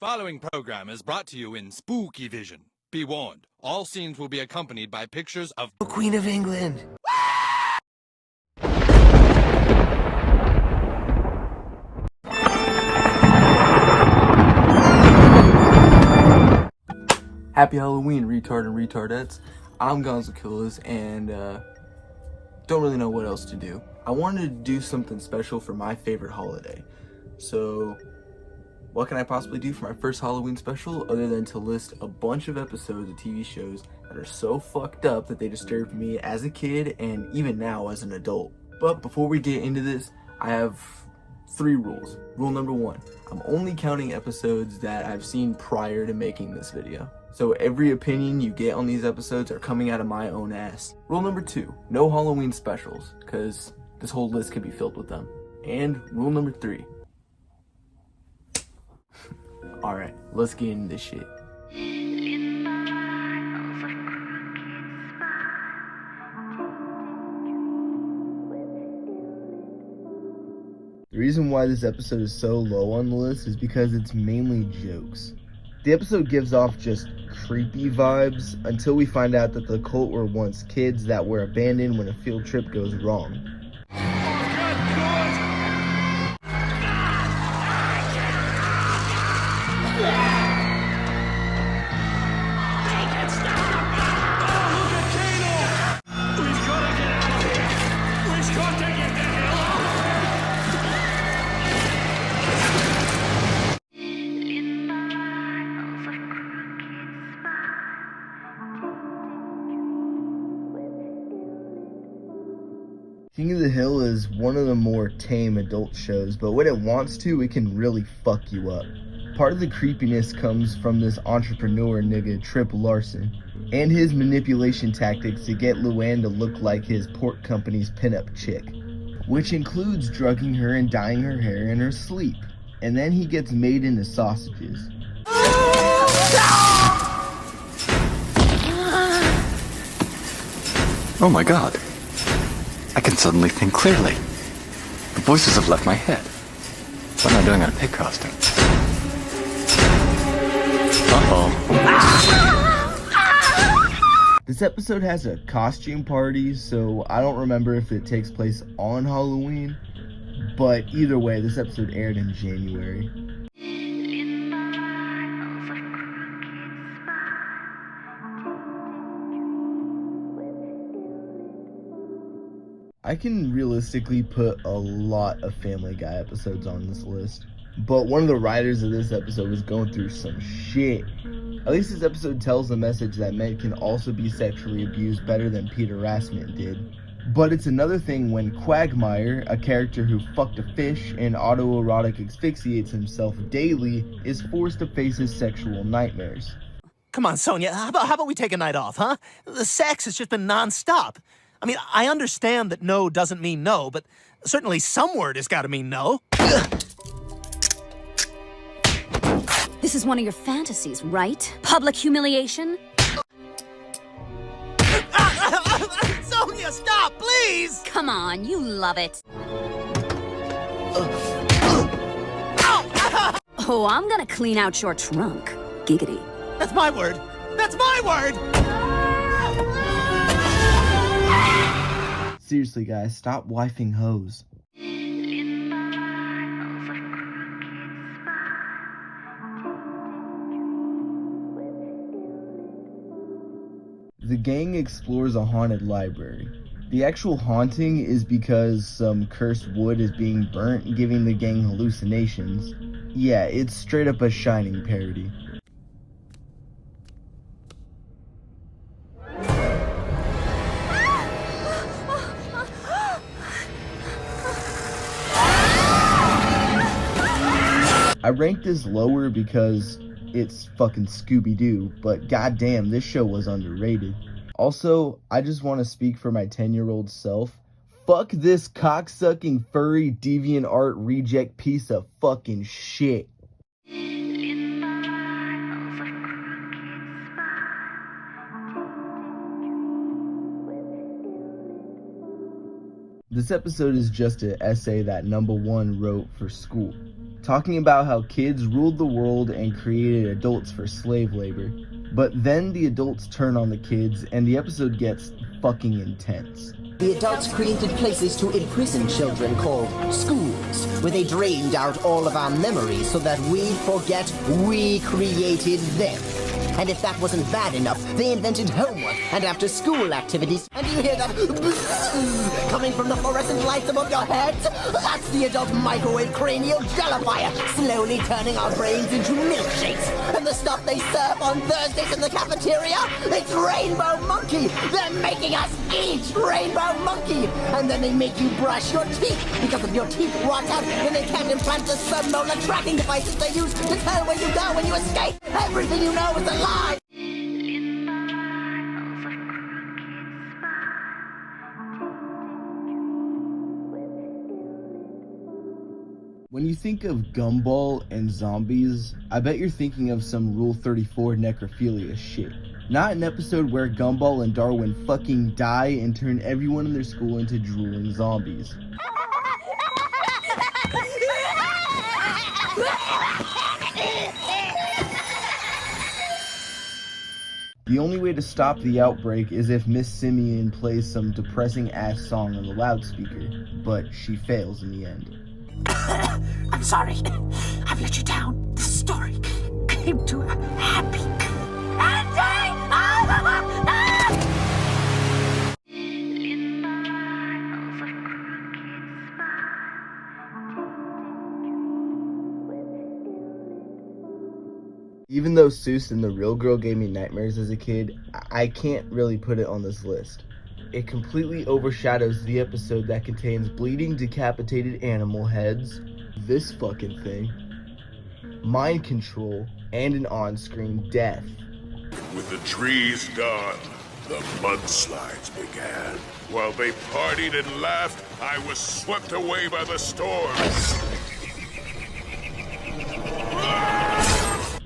Following program is brought to you in spooky vision. Be warned, all scenes will be accompanied by pictures of the Queen of England. Happy Halloween, retard and retardettes. I'm Gonzakillas, and don't really know what else to do. I wanted to do something special for my favorite holiday. So, what can I possibly do for my first Halloween special other than to list a bunch of episodes of TV shows that are so fucked up that they disturbed me as a kid and even now as an adult. But before we get into this, I have 3 rules. Rule number 1, I'm only counting episodes that I've seen prior to making this video. So every opinion you get on these episodes are coming out of my own ass. Rule number 2, no Halloween specials, because this whole list could be filled with them. And rule number 3. Alright, let's get into this shit. The reason why this episode is so low on the list is because it's mainly jokes. The episode gives off just creepy vibes until we find out that the cult were once kids that were abandoned when a field trip goes wrong. King of the Hill is one of the more tame adult shows, but when it wants to, it can really fuck you up. Part of the creepiness comes from this entrepreneur nigga, Trip Larson, and his manipulation tactics to get Luann to look like his pork company's pinup chick, which includes drugging her and dyeing her hair in her sleep. And then he gets made into sausages. Oh my god. I can suddenly think clearly. The voices have left my head. What am I doing in a pig costume? Uh-oh. This episode has a costume party, so I don't remember if it takes place on Halloween, but either way, this episode aired in January. I can realistically put a lot of Family Guy episodes on this list, but one of the writers of this episode was going through some shit. At least this episode tells the message that men can also be sexually abused better than Peter Rasmussen did. But it's another thing when Quagmire, a character who fucked a fish and autoerotic asphyxiates himself daily, is forced to face his sexual nightmares. Come on, Sonia, how about we take a night off, huh? The sex has just been non-stop. I mean, I understand that no doesn't mean no, but certainly some word has got to mean no. This is one of your fantasies, right? Public humiliation? Sonia, stop, please! Come on, you love it. Oh, I'm gonna clean out your trunk. Giggity. That's my word. That's my word! Seriously, guys, stop wifing hoes. The gang explores a haunted library. The actual haunting is because some cursed wood is being burnt, giving the gang hallucinations. Yeah, it's straight up a Shining parody. I ranked this lower because it's fucking Scooby-Doo, but goddamn, this show was underrated. Also, I just want to speak for my 10-year-old self. Fuck this cocksucking, furry, deviant art reject piece of fucking shit. This episode is just an essay that Number One wrote for school, talking about how kids ruled the world and created adults for slave labor. But then the adults turn on the kids and the episode gets fucking intense. The adults created places to imprison children called schools, where they drained out all of our memories so that we'd forget we created them. And if that wasn't bad enough, they invented homework and after-school activities. And you hear that coming from the fluorescent lights above your heads? That's the adult microwave cranial jellifier, slowly turning our brains into milkshakes. And the stuff they serve on Thursdays in the cafeteria? It's Rainbow Monkey! They're making us eat Rainbow Monkey! And then they make you brush your teeth, because if your teeth rot out, then they can't implant the submolar tracking devices they use to tell where you go when you escape. Everything you know is a lie! When you think of Gumball and zombies, I bet you're thinking of some Rule 34 necrophilia shit. Not an episode where Gumball and Darwin fucking die and turn everyone in their school into drooling zombies. The only way to stop the outbreak is if Miss Simeon plays some depressing ass song on the loudspeaker, but she fails in the end. I'm sorry. I've let you down. This story came to a happy ending. Even though Seuss and the Real Girl gave me nightmares as a kid, I can't really put it on this list. It completely overshadows the episode that contains bleeding, decapitated animal heads, this fucking thing, mind control, and an on-screen death. With the trees gone, the mudslides began. While they partied and laughed, I was swept away by the storm.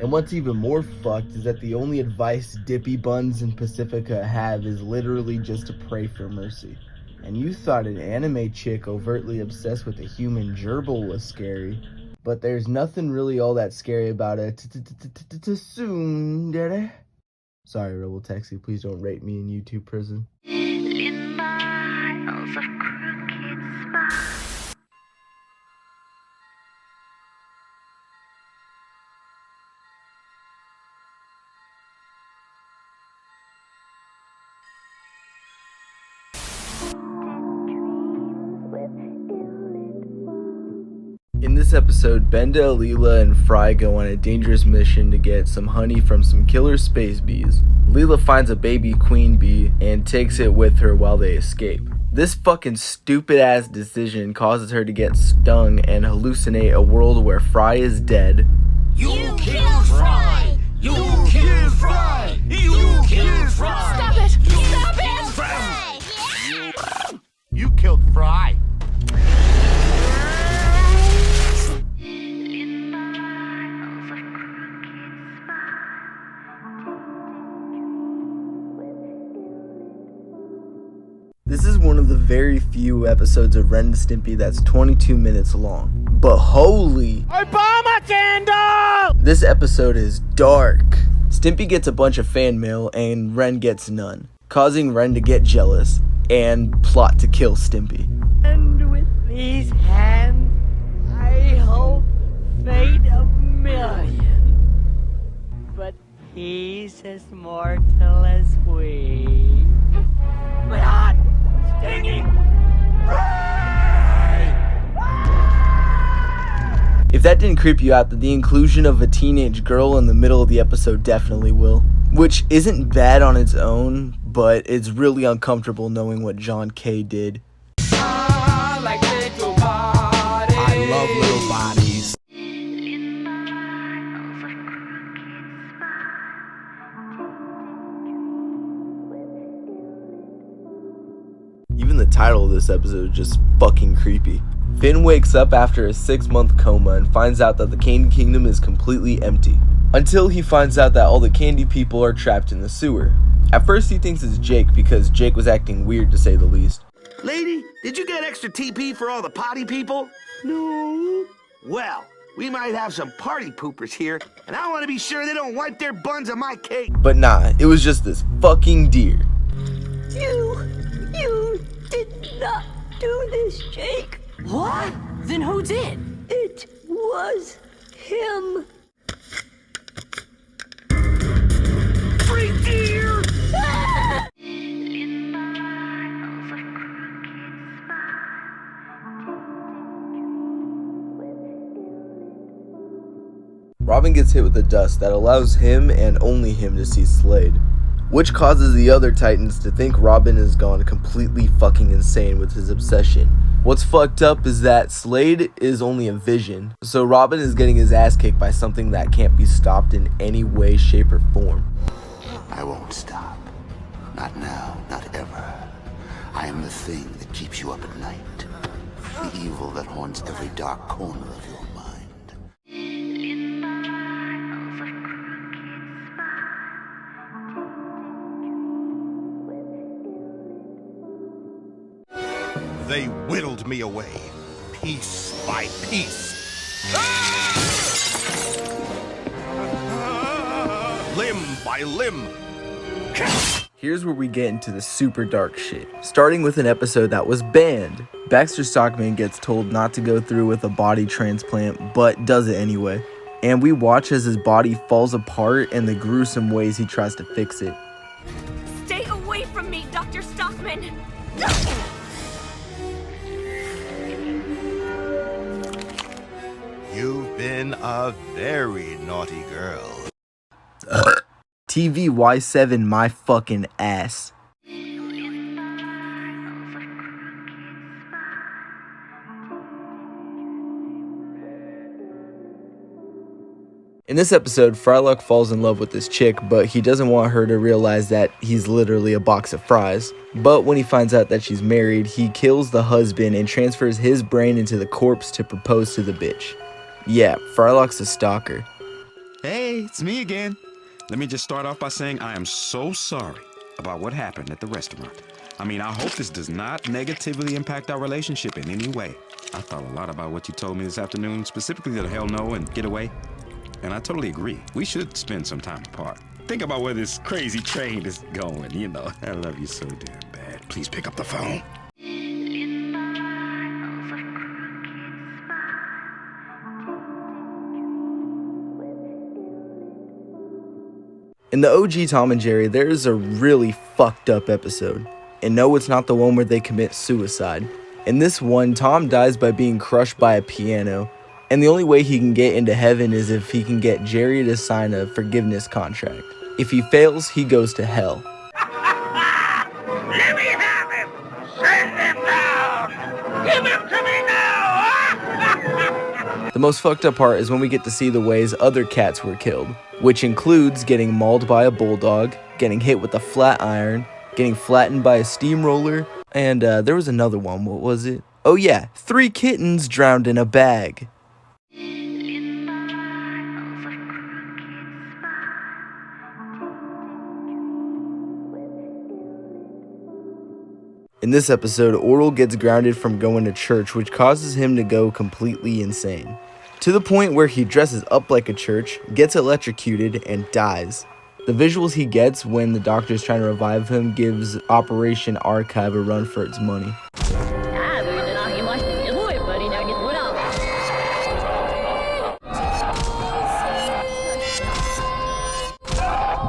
And what's even more fucked is that the only advice Dippy Buns and Pacifica have is literally just to pray for mercy. And you thought an anime chick overtly obsessed with a human gerbil was scary, but there's nothing really all that scary about it. Tsundere. Sorry, Rebel Taxi, please don't rape me in YouTube prison. In miles of crooked spines. In this episode, Benda, Leela, and Fry go on a dangerous mission to get some honey from some killer space bees. Leela finds a baby queen bee and takes it with her while they escape. This fucking stupid ass decision causes her to get stung and hallucinate a world where Fry is dead. You killed Fry! You killed Fry! You killed Fry! Stop it! Stop it! You killed Fry. This is one of the very few episodes of Ren and Stimpy that's 22 minutes long. But holy... Obama candle! This episode is dark. Stimpy gets a bunch of fan mail and Ren gets none, causing Ren to get jealous and plot to kill Stimpy. And with these hands, I hold the fate of millions. But he's as mortal as we. My heart! Stinging! If that didn't creep you out, then the inclusion of a teenage girl in the middle of the episode definitely will. Which isn't bad on its own, but it's really uncomfortable knowing what John Kay did. I love little bodies. Even the title of this episode is just fucking creepy. Finn wakes up after a 6-month coma and finds out that the Candy Kingdom is completely empty. Until he finds out that all the candy people are trapped in the sewer. At first he thinks it's Jake because Jake was acting weird to say the least. Lady, did you get extra TP for all the potty people? No. Well, we might have some party poopers here, and I want to be sure they don't wipe their buns on my cake. But nah, it was just this fucking deer. You did not do this, Jake. What? Then who did? It was him. Free deer! Robin gets hit with the dust that allows him and only him to see Slade, which causes the other Titans to think Robin has gone completely fucking insane with his obsession. What's fucked up is that Slade is only a vision, so Robin is getting his ass kicked by something that can't be stopped in any way, shape, or form. I won't stop. Not now, not ever. I am the thing that keeps you up at night. The evil that haunts every dark corner of your mind. They whittled me away, piece by piece. Limb by limb. Here's where we get into the super dark shit, starting with an episode that was banned. Baxter Stockman gets told not to go through with a body transplant, but does it anyway. And we watch as his body falls apart and the gruesome ways he tries to fix it. Stay away from me, Dr. Stockman! You've been a very naughty girl. TV Y7 my fucking ass. In this episode, Frylock falls in love with this chick, but he doesn't want her to realize that he's literally a box of fries. But when he finds out that she's married, he kills the husband and transfers his brain into the corpse to propose to the bitch. Yeah, Frylock's a stalker. Hey, it's me again. Let me just start off by saying I am so sorry about what happened at the restaurant. I mean, I hope this does not negatively impact our relationship in any way. I thought a lot about what you told me this afternoon, specifically the hell no and get away. And I totally agree. We should spend some time apart. Think about where this crazy train is going, you know. I love you so damn bad. Please pick up the phone. In the OG Tom and Jerry, there's a really fucked up episode. And no, it's not the one where they commit suicide. In this one, Tom dies by being crushed by a piano. And the only way he can get into heaven is if he can get Jerry to sign a forgiveness contract. If he fails, he goes to hell. Let me have him! Send him down! Give him to me now! The most fucked up part is when we get to see the ways other cats were killed, which includes getting mauled by a bulldog, getting hit with a flat iron, getting flattened by a steamroller, and there was another one. What was it? Oh yeah, 3 kittens drowned in a bag. In this episode, Oral gets grounded from going to church, which causes him to go completely insane. To the point where he dresses up like a church, gets electrocuted, and dies. The visuals he gets when the doctor is trying to revive him gives Operation Archive a run for its money.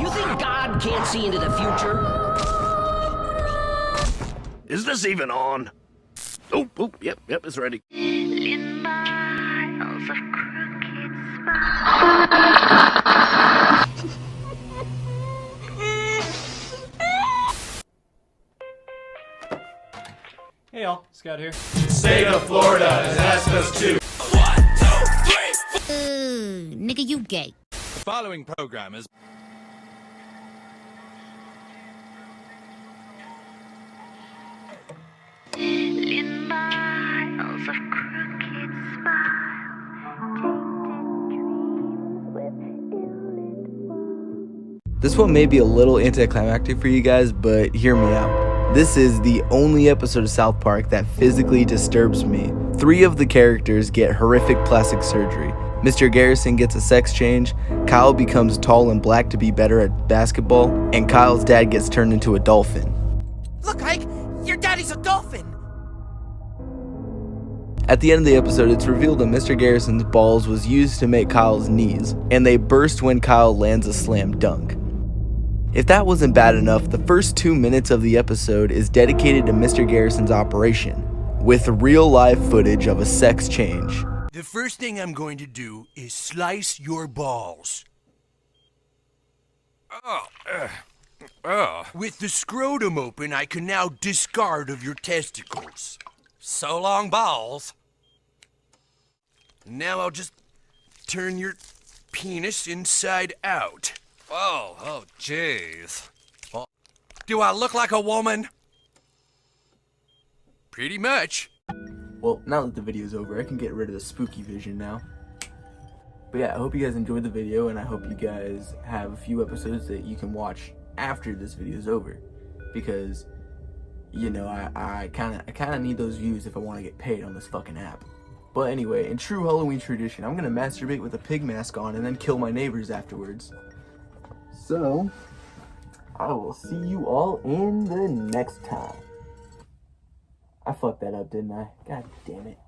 You think God can't see into the future? Is this even on? Oh, yep, it's ready. Hey y'all, Scott here. State of Florida has asked us to. 1, 2, 3. Nigga, you gay. The following program is... This one may be a little anticlimactic for you guys, but hear me out. This is the only episode of South Park that physically disturbs me. 3 of the characters get horrific plastic surgery. Mr. Garrison gets a sex change, Kyle becomes tall and black to be better at basketball, and Kyle's dad gets turned into a dolphin. Look, Ike, your daddy's a dolphin. At the end of the episode, it's revealed that Mr. Garrison's balls was used to make Kyle's knees, and they burst when Kyle lands a slam dunk. If that wasn't bad enough, the first 2 minutes of the episode is dedicated to Mr. Garrison's operation, with real live footage of a sex change. The first thing I'm going to do is slice your balls. With the scrotum open, I can now discard of your testicles. So long, balls. Now I'll just turn your penis inside out. Oh, jeez. Well, do I look like a woman? Pretty much. Well, now that the video's over, I can get rid of the spooky vision now. But yeah, I hope you guys enjoyed the video, and I hope you guys have a few episodes that you can watch after this video's over. Because, you know, I kind of need those views if I want to get paid on this fucking app. But anyway, in true Halloween tradition, I'm going to masturbate with a pig mask on and then kill my neighbors afterwards. So, I will see you all in the next time. I fucked that up, didn't I? God damn it.